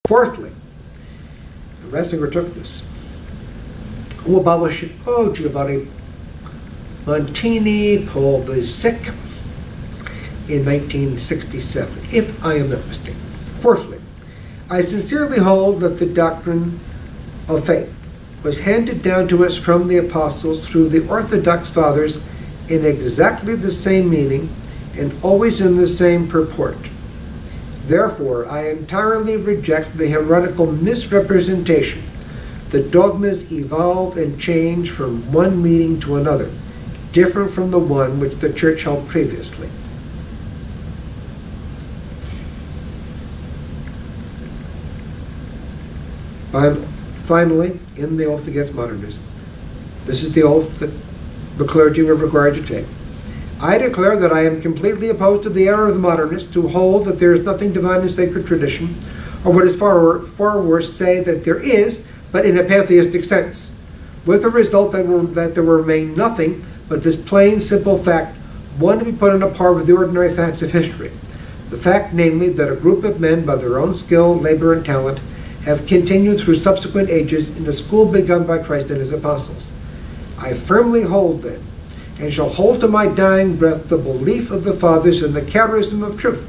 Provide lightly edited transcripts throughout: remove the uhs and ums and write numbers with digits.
Fourthly, Ratzinger took this. Who abolished it? Oh, Giovanni Montini, Paul VI, in 1967, if I am not mistaken. Fourthly, I sincerely hold that the doctrine of faith was handed down to us from the apostles through the Orthodox Fathers in exactly the same meaning and always in the same purport. Therefore, I entirely reject the heretical misrepresentation that dogmas evolve and change from one meaning to another, different from the one which the Church held previously. Finally, in the oath against modernism, this is the oath that the clergy were required to take. I declare that I am completely opposed to the error of the modernists who hold that there is nothing divine in sacred tradition, or what is far worse, say that there is, but in a pantheistic sense, with the result that there will remain nothing but this plain, simple fact, one to be put on a par with the ordinary facts of history. The fact, namely, that a group of men, by their own skill, labor, and talent, have continued through subsequent ages in the school begun by Christ and his apostles. I firmly hold then, and shall hold to my dying breath, the belief of the fathers in the Catholicism of truth,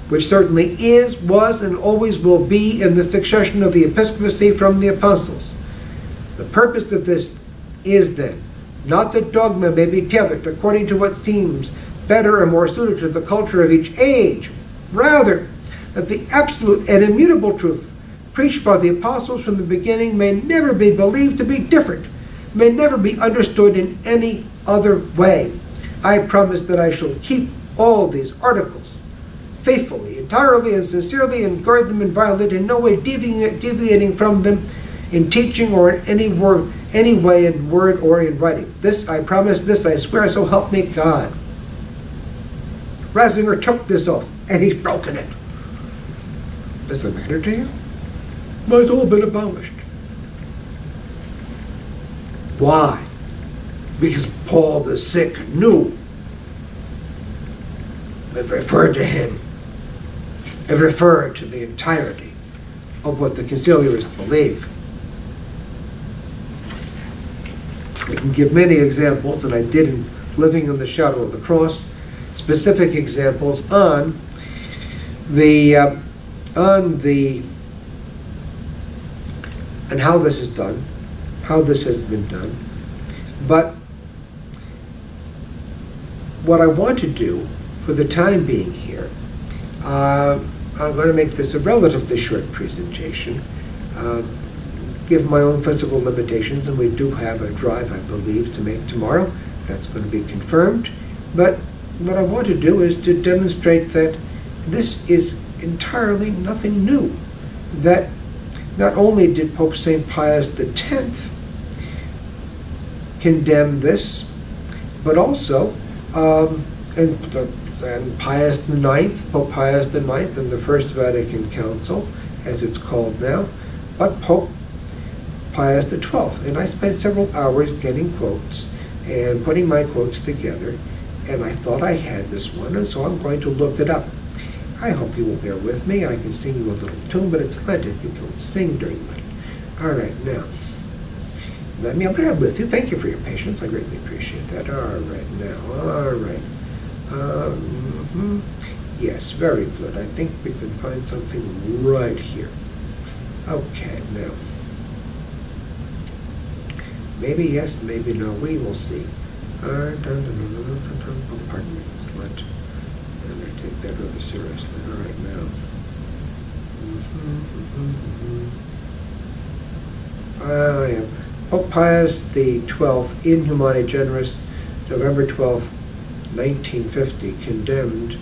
which certainly is, was, and always will be in the succession of the episcopacy from the apostles. The purpose of this is then, not that dogma may be tailored according to what seems better and more suited to the culture of each age, rather that the absolute and immutable truth preached by the apostles from the beginning may never be believed to be different, may never be understood in any other way. I promise that I shall keep all these articles faithfully, entirely, and sincerely, and guard them inviolate, in no way deviating from them in teaching or in any way in word or in writing. This I promise, this I swear, so help me God. Ratzinger took this oath, and he's broken it. Does it matter to you? Well, it's all been abolished. Why? Because Paul the Sick knew. It referred to him. It referred to the entirety of what the Conciliarists believe. We can give many examples, and I did in Living in the Shadow of the Cross, specific examples on and how this is done, how this has been done. But what I want to do for the time being here, I'm going to make this a relatively short presentation, give my own physical limitations, and we do have a drive, I believe, to make tomorrow. That's going to be confirmed. But what I want to do is to demonstrate that this is entirely nothing new. That not only did Pope St. Pius X condemn this, but also, and Pius IX, Pope Pius IX, in the First Vatican Council, as it's called now, but Pope Pius XII. And I spent several hours getting quotes and putting my quotes together, and I thought I had this one, and so I'm going to look it up. I hope you will bear with me. I can sing you a little tune, but it's Lenten. You don't sing during Lent. All right, now, let me bear with you. Thank you for your patience. I greatly appreciate that. All right, now, all right. Yes, very good. I think we can find something right here. Okay, now. Maybe yes, maybe no. We will see. Pardon me, Lent. And I take that rather seriously. All right, now. I am Pope Pius XII, in Humani Generis, November 12, 1950, condemned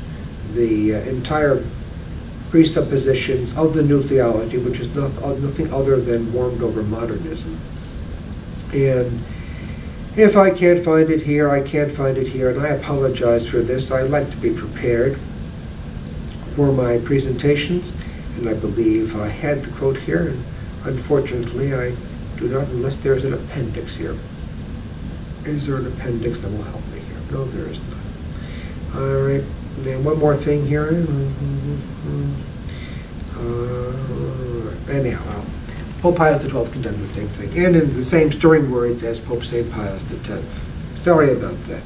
the entire presuppositions of the new theology, which is nothing other than warmed over modernism. And if I can't find it here, I can't find it here, and I apologize for this. I like to be prepared for my presentations, and I believe I had the quote here, and unfortunately I do not, unless there's an appendix here. Is there an appendix that will help me here? No, there is not. All right, then one more thing here. All right. Anyhow, Pope Pius XII condemned the same thing, and in the same stirring words as Pope St. Pius X. Sorry about that.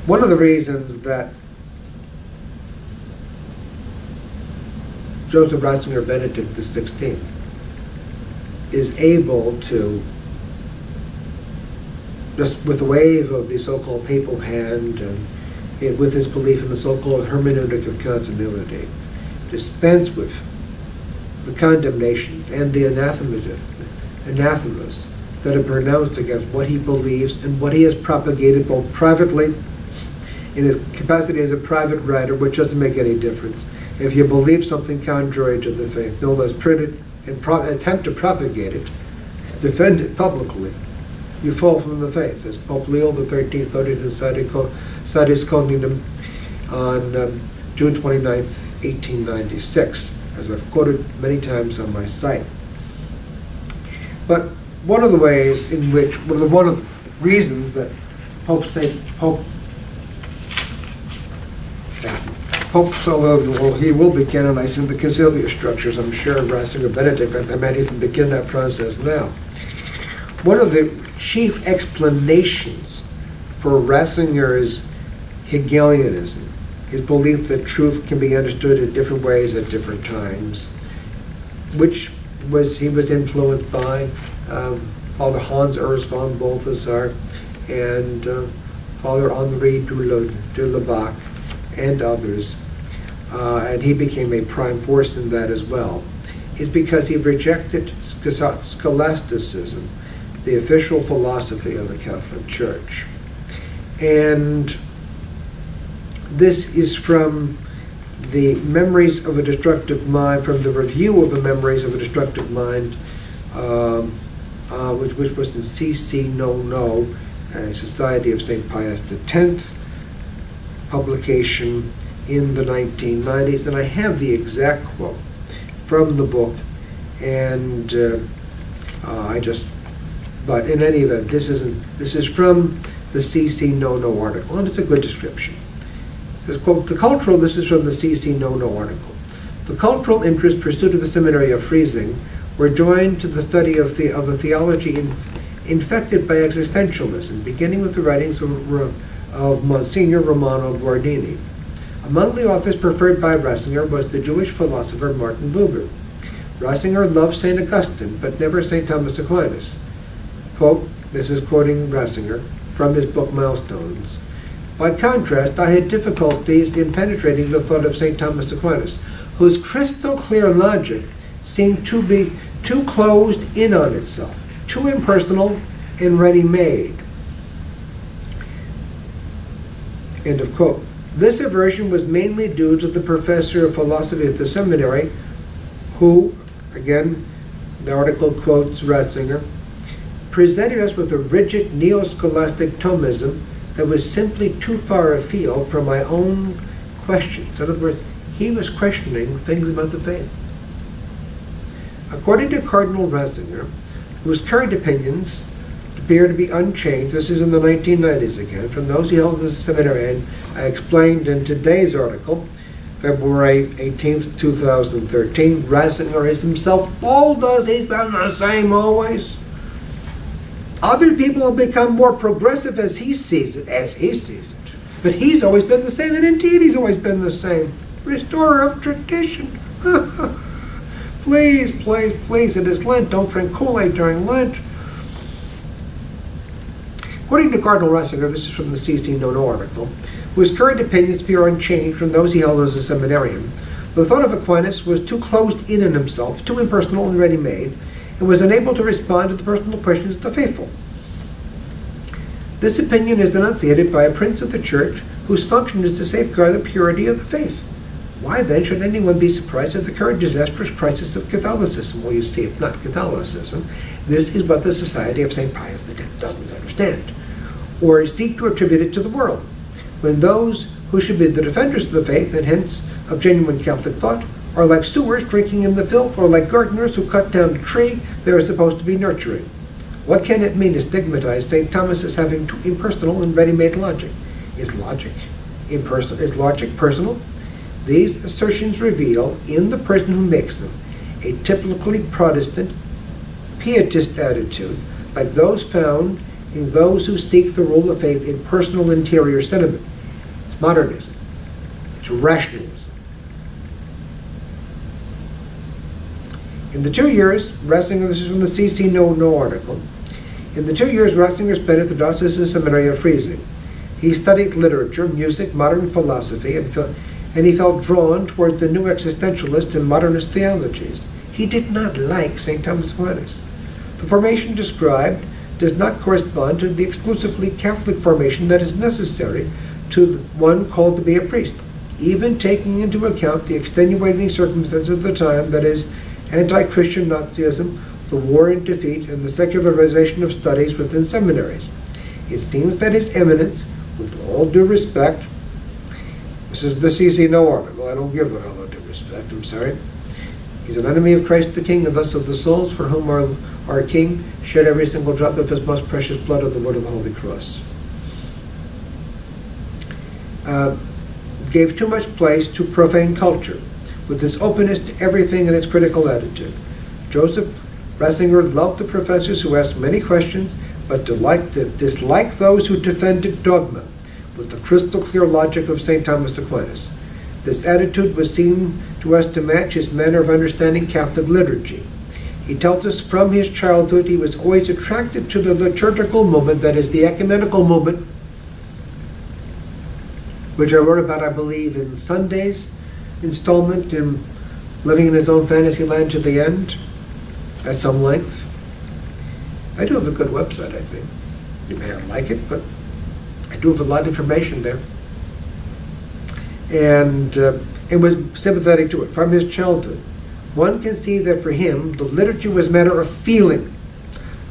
One of the reasons that Joseph Ratzinger Benedict XVI is able to, just with a wave of the so-called papal hand and with his belief in the so-called hermeneutic of continuity, dispense with the condemnations and the anathemas that are pronounced against what he believes and what he has propagated both privately in his capacity as a private writer, which doesn't make any difference. If you believe something contrary to the faith, no less print it and attempt to propagate it, defend it publicly, you fall from the faith. As Pope Leo XIII noted in Sadis Cognum on June 29th, 1896, as I've quoted many times on my site. But one of the ways in which, one of the reasons that he will be canonized in the conciliar structures, I'm sure, Ratzinger Benedict, and they might even begin that process now. One of the chief explanations for Ratzinger's Hegelianism, his belief that truth can be understood in different ways at different times, which he was influenced by Father Hans Urs von Balthasar and Father Henri de Labac and others, and he became a prime force in that as well, is because he rejected scholasticism, the official philosophy of the Catholic Church. And this is from the Memories of a Destructive Mind, from the review of the Memories of a Destructive Mind, which was in CC No, Society of St. Pius X, publication in the 1990s. And I have the exact quote from the book, and but in any event, this is from the CC No article, and it's a good description. It says, quote, this is from the CC No article. The cultural interests pursued at the seminary of Freising were joined to the study of a theology infected by existentialism, beginning with the writings of Monsignor Romano Guardini. Among the authors preferred by Ratzinger was the Jewish philosopher Martin Buber. Ratzinger loved St. Augustine, but never St. Thomas Aquinas. Quote, this is quoting Ratzinger from his book Milestones. By contrast, I had difficulties in penetrating the thought of St. Thomas Aquinas, whose crystal clear logic seemed to be too closed in on itself, too impersonal and ready-made. End of quote. This aversion was mainly due to the professor of philosophy at the seminary, who, again, the article quotes Ratzinger, presented us with a rigid neo-scholastic Thomism that was simply too far afield from my own questions. In other words, he was questioning things about the faith. According to Cardinal Ratzinger, whose current opinions appear to be unchanged, this is in the 1990s again, from those he held as a seminarian, I explained in today's article, February 18th, 2013, Ratzinger is himself told us he's been the same always. Other people have become more progressive as he sees it, But he's always been the same, and indeed he's always been the same. Restorer of tradition. Please, please, please, it is Lent. Don't drink Kool-Aid during Lent. According to Cardinal Ratzinger, this is from the CC No article, whose current opinions appear unchanged from those he held as a seminarian, the thought of Aquinas was too closed in on himself, too impersonal and ready-made, and was unable to respond to the personal questions of the faithful. This opinion is enunciated by a prince of the Church whose function is to safeguard the purity of the faith. Why then should anyone be surprised at the current disastrous crisis of Catholicism? Well, you see, it's not Catholicism. This is what the Society of St. Pius X doesn't understand, or seek to attribute it to the world, when those who should be the defenders of the faith, and hence of genuine Catholic thought, are like sewers drinking in the filth, or like gardeners who cut down a tree they are supposed to be nurturing. What can it mean to stigmatize St. Thomas as having too impersonal and ready-made logic? Is logic personal? These assertions reveal, in the person who makes them, a typically Protestant, pietist attitude, like those found in those who seek the rule of faith in personal interior sentiment. It's modernism. It's rationalism. In the 2 years, Ratzinger, this is from the CC No article, in the 2 years Ratzinger spent at the Diocesan Seminary of Freising, he studied literature, music, modern philosophy, and he felt drawn toward the new existentialist and modernist theologies. He did not like St. Thomas Aquinas. The formation described does not correspond to the exclusively Catholic formation that is necessary to one called to be a priest, even taking into account the extenuating circumstances of the time, that is, anti-Christian Nazism, the war and defeat, and the secularization of studies within seminaries. It seems that His Eminence, with all due respect, this is the CC No article, I don't give them all due respect, I'm sorry. He's an enemy of Christ the King, and thus of the souls for whom our King shed every single drop of His most precious blood on the wood of the Holy Cross. Gave too much place to profane culture, with its openness to everything and its critical attitude. Joseph Ratzinger loved the professors who asked many questions, but disliked those who defended dogma, with the crystal clear logic of St. Thomas Aquinas. This attitude was seen to us to match his manner of understanding Catholic liturgy. He tells us from his childhood he was always attracted to the liturgical movement, that is, the ecumenical movement, which I wrote about, I believe, in Sunday's installment in Living in His Own Fantasy Land to the End, at some length. I do have a good website, I think. You may not like it, but I do have a lot of information there. And was sympathetic to it from his childhood. One can see that for him, the liturgy was a matter of feeling,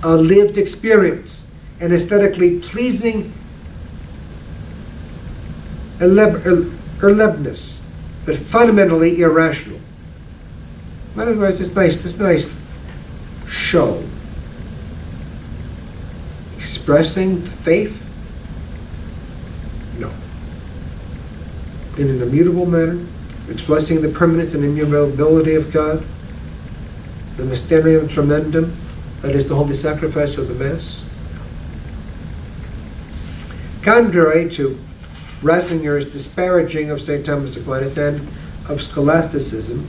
a lived experience, an aesthetically pleasing erlebnis, but fundamentally irrational. In other words, it's nice, this nice show, expressing faith, no, in an immutable manner, expressing the permanence and immutability of God, the mysterium tremendum, that is the holy sacrifice of the Mass. Contrary to Ratzinger's disparaging of St. Thomas Aquinas and of scholasticism,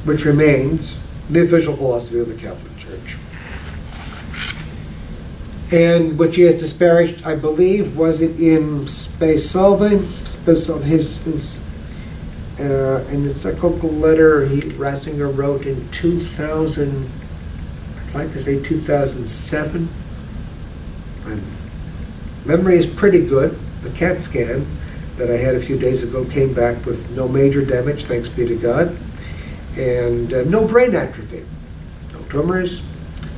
which remains the official philosophy of the Catholic Church, and which he has disparaged, I believe, was it in Spe Salve, his an encyclical letter Ratzinger wrote in 2000, I'd like to say 2007. My memory is pretty good. The CAT scan that I had a few days ago came back with no major damage, thanks be to God, and no brain atrophy, no tumors,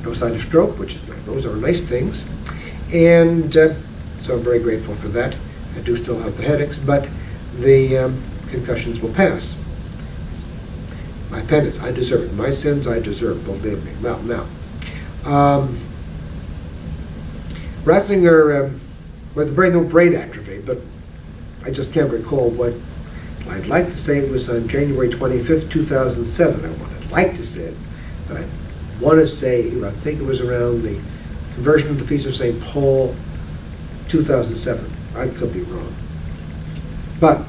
no sign of stroke, which is nice. Those are nice things, and so I'm very grateful for that. I do still have the headaches, but the concussions will pass. It's my penance, I deserve it. My sins, I deserve, believe me. Well, now, Ratzinger, with no brain atrophy, but I just can't recall what. I'd like to say it was on January 25th, 2007. I'd like to say it, but I want to say, I think it was around the conversion of the Feast of St. Paul, 2007. I could be wrong. But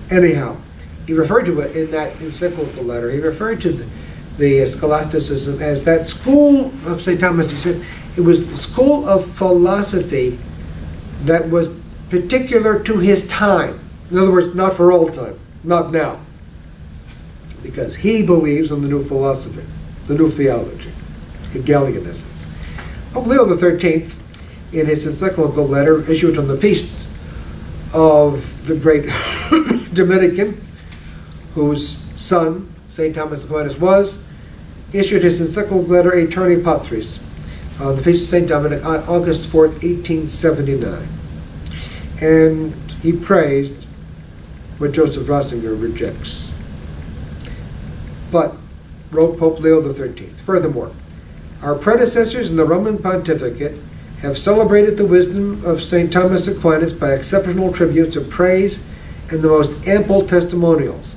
anyhow, he referred to it in that encyclical letter. He referred to the scholasticism as that school of St. Thomas. He said it was the school of philosophy that was particular to his time. In other words, not for all time, not now. Because he believes in the new philosophy, the new theology, Hegelianism. Pope Leo XIII, in his encyclical letter issued on the feast of the great Dominican, whose son, St. Thomas Aquinas, was, issued his encyclical letter Aeterni Patris, on the feast of St. Dominic, on August 4th, 1879. And he praised what Joseph Ratzinger rejects. But, wrote Pope Leo XIII, furthermore, our predecessors in the Roman pontificate have celebrated the wisdom of St. Thomas Aquinas by exceptional tributes of praise and the most ample testimonials.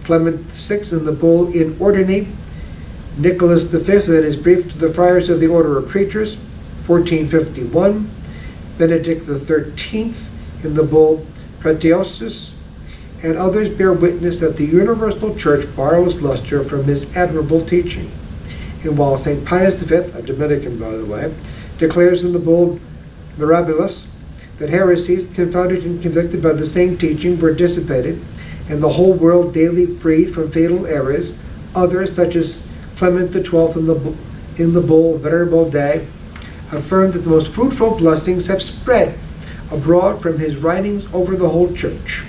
Clement VI in the bull In Ordine, Nicholas V in his brief to the friars of the Order of Preachers, 1451, Benedict XIII in the bull Praetiosus, and others bear witness that the universal church borrows luster from his admirable teaching. And while St. Pius V, a Dominican by the way, declares in the bull Mirabilis that heresies confounded and convicted by the same teaching were dissipated, and the whole world daily freed from fatal errors, others, such as Clement XII in the bull Venerable Day, affirmed that the most fruitful blessings have spread abroad from his writings over the whole church,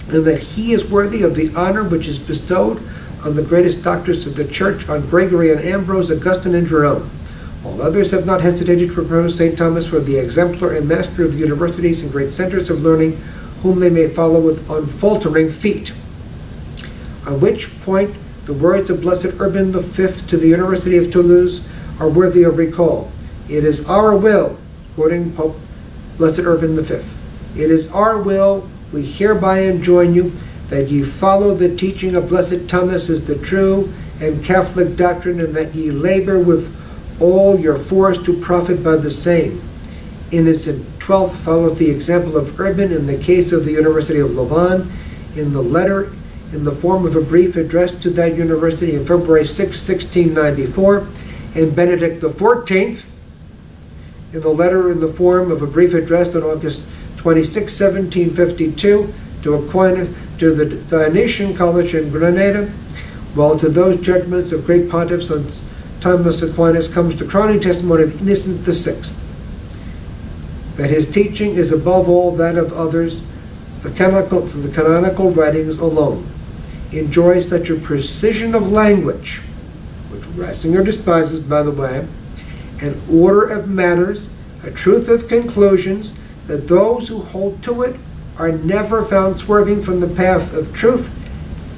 and that he is worthy of the honor which is bestowed on the greatest doctors of the church, on Gregory and Ambrose, Augustine and Jerome. While others have not hesitated to propose St. Thomas for the exemplar and master of the universities and great centers of learning, whom they may follow with unfaltering feet. On which point the words of Blessed Urban V to the University of Toulouse are worthy of recall. It is our will, quoting Pope Blessed Urban V, it is our will, we hereby enjoin you, that ye follow the teaching of Blessed Thomas as the true and Catholic doctrine, and that ye labor with all your force to profit by the same. Innocent XII followed the example of Urban in the case of the University of Louvain, in the letter in the form of a brief addressed to that university in February 6, 1694, and Benedict XIV in the letter in the form of a brief addressed on August 26, 1752, to Aquinas, to the Dionysian College in Granada, while to those judgments of great pontiffs on Thomas Aquinas comes the crowning testimony of Innocent VI, that his teaching is above all that of others, the canonical writings alone enjoys such a precision of language, which Ratzinger despises, by the way, an order of manners, a truth of conclusions, that those who hold to it are never found swerving from the path of truth,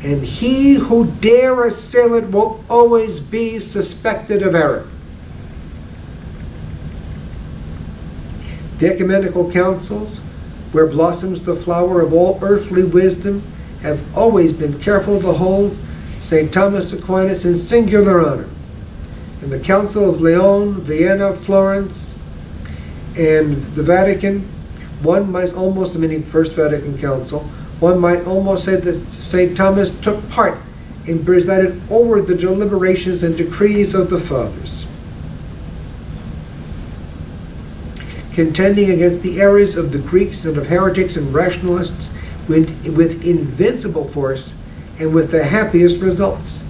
and he who dare assail it will always be suspected of error. The ecumenical councils, where blossoms the flower of all earthly wisdom, have always been careful to hold St. Thomas Aquinas in singular honor. In the Council of Lyon, Vienna, Florence, and the Vatican, one might almost, meaning First Vatican Council, one might almost say that St. Thomas took part and presided over the deliberations and decrees of the Fathers, contending against the errors of the Greeks and of heretics and rationalists with invincible force and with the happiest results.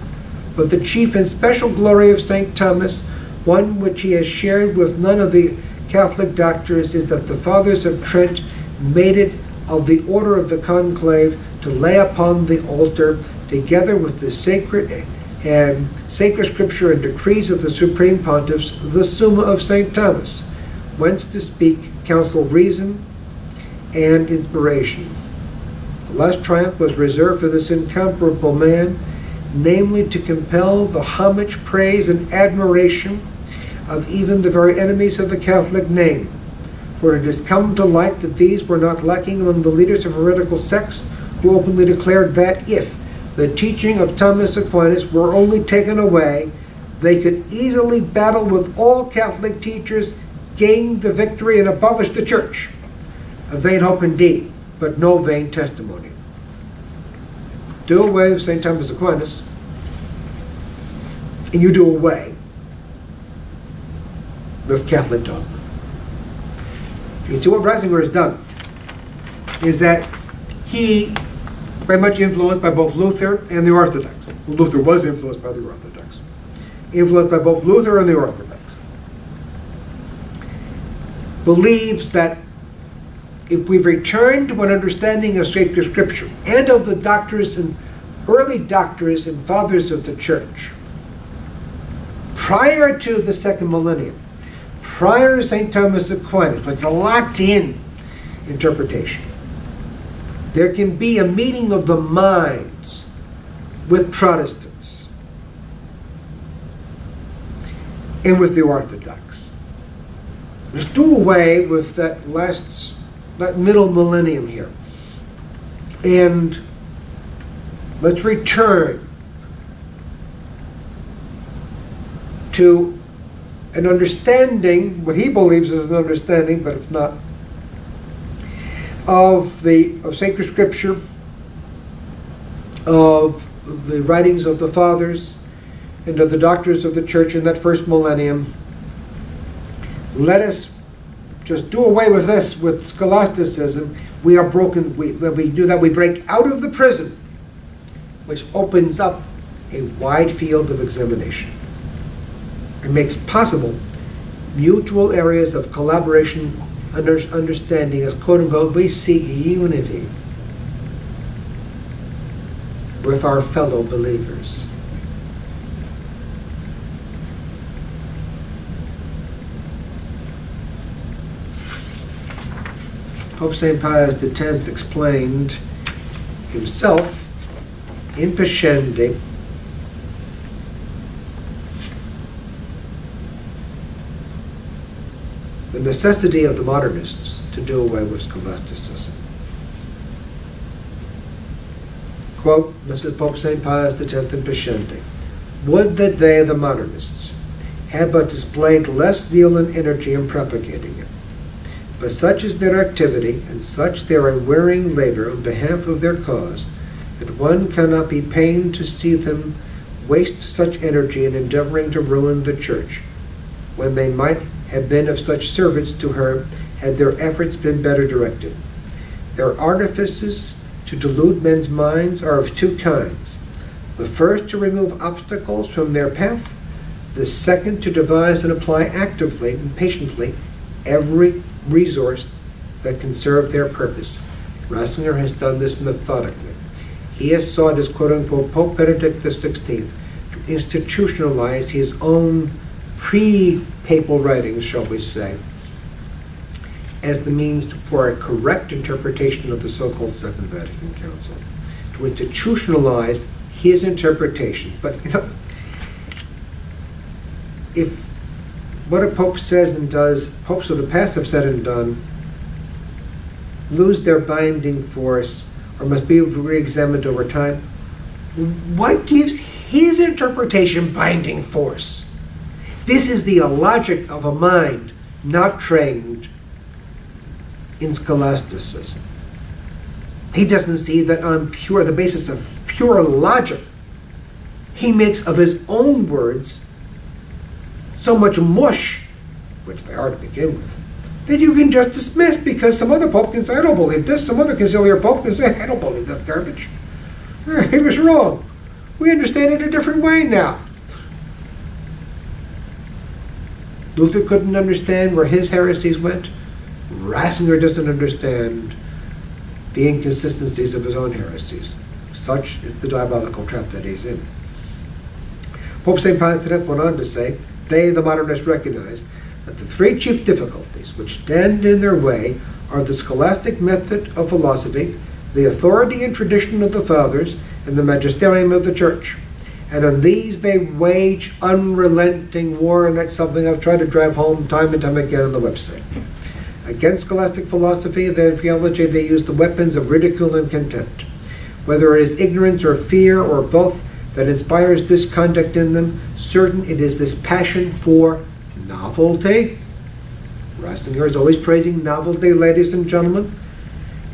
But the chief and special glory of St. Thomas, one which he has shared with none of the Catholic doctors, is that the Fathers of Trent made it of the order of the conclave to lay upon the altar, together with the sacred scripture and decrees of the supreme pontiffs, the Summa of St. Thomas, whence to speak counsel, reason, and inspiration. The last triumph was reserved for this incomparable man, namely to compel the homage, praise, and admiration of even the very enemies of the Catholic name. For it has come to light that these were not lacking among the leaders of heretical sects, who openly declared that if the teaching of Thomas Aquinas were only taken away, they could easily battle with all Catholic teachers, gain the victory, and abolish the Church. A vain hope indeed, but no vain testimony. Do away with St. Thomas Aquinas, and you do away with Catholic dogma. You see, what Ratzinger has done is that he, very much influenced by both Luther and the Orthodox. Luther was influenced by the Orthodox. Influenced by both Luther and the Orthodox. Believes that if we've returned to an understanding of sacred scripture and of the doctors and early doctors and fathers of the church, prior to the second millennium, prior to St. Thomas Aquinas, it's a locked-in interpretation. There can be a meeting of the minds with Protestants and with the Orthodox. Let's do away with that middle millennium here. And Let's return to an understanding, what he believes is an understanding, but it's not, of sacred scripture, of the writings of the fathers, and of the doctors of the church in that first millennium. Let us just do away with this, with scholasticism. We are broken. When we do that, we break out of the prison, which opens up a wide field of examination. It makes possible mutual areas of collaboration, understanding, as quote-unquote, we seek unity with our fellow believers. Pope St. Pius X explained himself in Pascendi the necessity of the modernists to do away with scholasticism. Quote, this is Pope St. Pius X in Pascendi. Would that they, the modernists, had but displayed less zeal and energy in propagating it. But such is their activity, and such their unwearying labor on behalf of their cause, that one cannot be pained to see them waste such energy in endeavoring to ruin the Church, when they might have been of such service to her had their efforts been better directed. Their artifices to delude men's minds are of two kinds. The first to remove obstacles from their path, the second to devise and apply actively and patiently every resource that can serve their purpose. Ratzinger has done this methodically. He has sought as quote-unquote Pope Benedict XVI to institutionalize his own pre-papal writings, shall we say, as the means for a correct interpretation of the so-called Second Vatican Council, to institutionalize his interpretation. But, you know, if what a pope says and does, popes of the past have said and done, lose their binding force or must be re-examined over time, what gives his interpretation binding force? This is the illogic of a mind not trained in scholasticism. He doesn't see that on the basis of pure logic, he makes of his own words so much mush, which they are to begin with, that you can just dismiss because some other pope can say, I don't believe this. Some other conciliar pope can say, I don't believe that garbage. He was wrong. We understand it a different way now. Luther couldn't understand where his heresies went. Ratzinger doesn't understand the inconsistencies of his own heresies. Such is the diabolical trap that he's in. Pope St. Pius X went on to say, they, the modernists, recognize that the three chief difficulties which stand in their way are the scholastic method of philosophy, the authority and tradition of the fathers, and the magisterium of the Church. And on these they wage unrelenting war, and that's something I've tried to drive home time and time again on the website. Against scholastic philosophy, their theology, they use the weapons of ridicule and contempt. Whether it is ignorance or fear or both that inspires this conduct in them, certain it is this passion for novelty. Ratzinger is always praising novelty, ladies and gentlemen,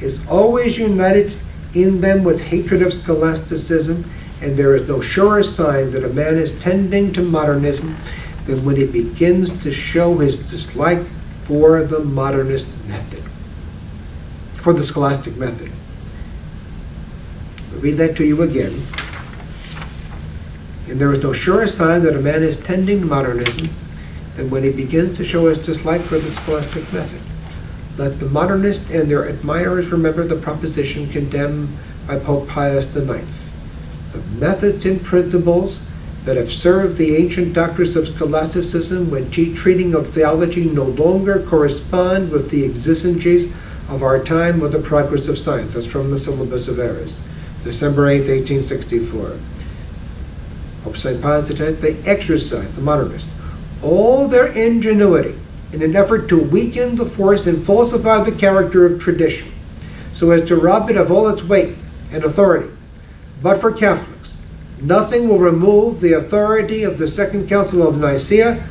is always united in them with hatred of scholasticism, and there is no surer sign that a man is tending to modernism than when he begins to show his dislike for the modernist method, for the scholastic method. I'll read that to you again. And there is no surer sign that a man is tending to modernism than when he begins to show his dislike for the scholastic method. Let the modernists and their admirers remember the proposition condemned by Pope Pius IX. The methods and principles that have served the ancient doctors of scholasticism when treating of theology no longer correspond with the exigencies of our time or the progress of science. That's from the Syllabus of Errors, December 8, 1864. Pope St. Pius X, they exercise, the modernists, all their ingenuity in an effort to weaken the force and falsify the character of tradition so as to rob it of all its weight and authority, But for Catholics, nothing will remove the authority of the Second Council of Nicaea,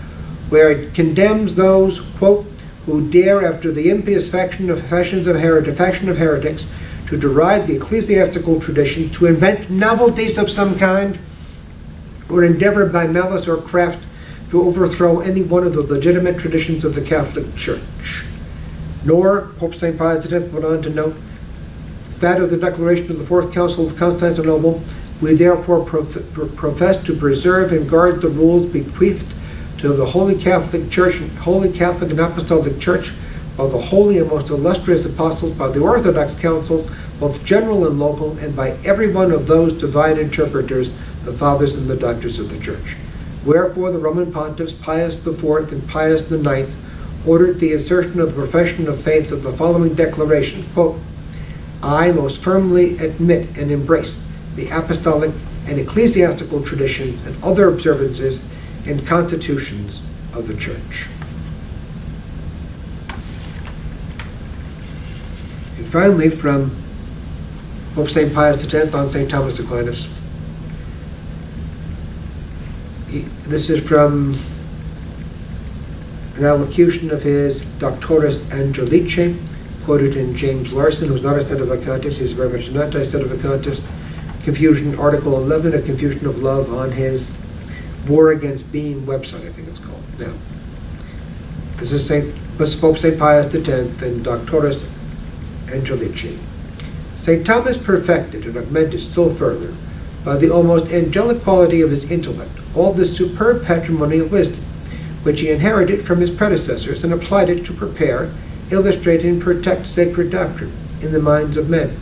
where it condemns those, quote, who dare, after the impious faction of heretics, to deride the ecclesiastical traditions, to invent novelties of some kind, or endeavor by malice or craft to overthrow any one of the legitimate traditions of the Catholic Church. Nor, Pope St. Pius X went on to note, that of the declaration of the Fourth Council of Constantinople, we therefore profess to preserve and guard the rules bequeathed to the Holy Catholic Church, Holy Catholic and Apostolic Church, by the holy and most illustrious apostles, by the Orthodox councils, both general and local, and by every one of those divine interpreters, the fathers and the doctors of the Church. Wherefore the Roman pontiffs Pius IV and Pius IX ordered the assertion of the profession of faith of the following declaration, quote, I most firmly admit and embrace the apostolic and ecclesiastical traditions and other observances and constitutions of the Church. And finally, from Pope St. Pius X on St. Thomas Aquinas. This is from an allocution of his Doctoris Angelicae, quoted in James Larson, who's not a sedevacantist, he's very much an anti-sedevacantist. Confusion, Article 11, A Confusion of Love, on his War Against Being website, I think it's called. Now, this is Pope St. Pius X and Doctoris Angelicae. St. Thomas perfected and augmented still further, by the almost angelic quality of his intellect, all this superb patrimony of wisdom, which he inherited from his predecessors and applied it to prepare, illustrate, and protect sacred doctrine in the minds of men.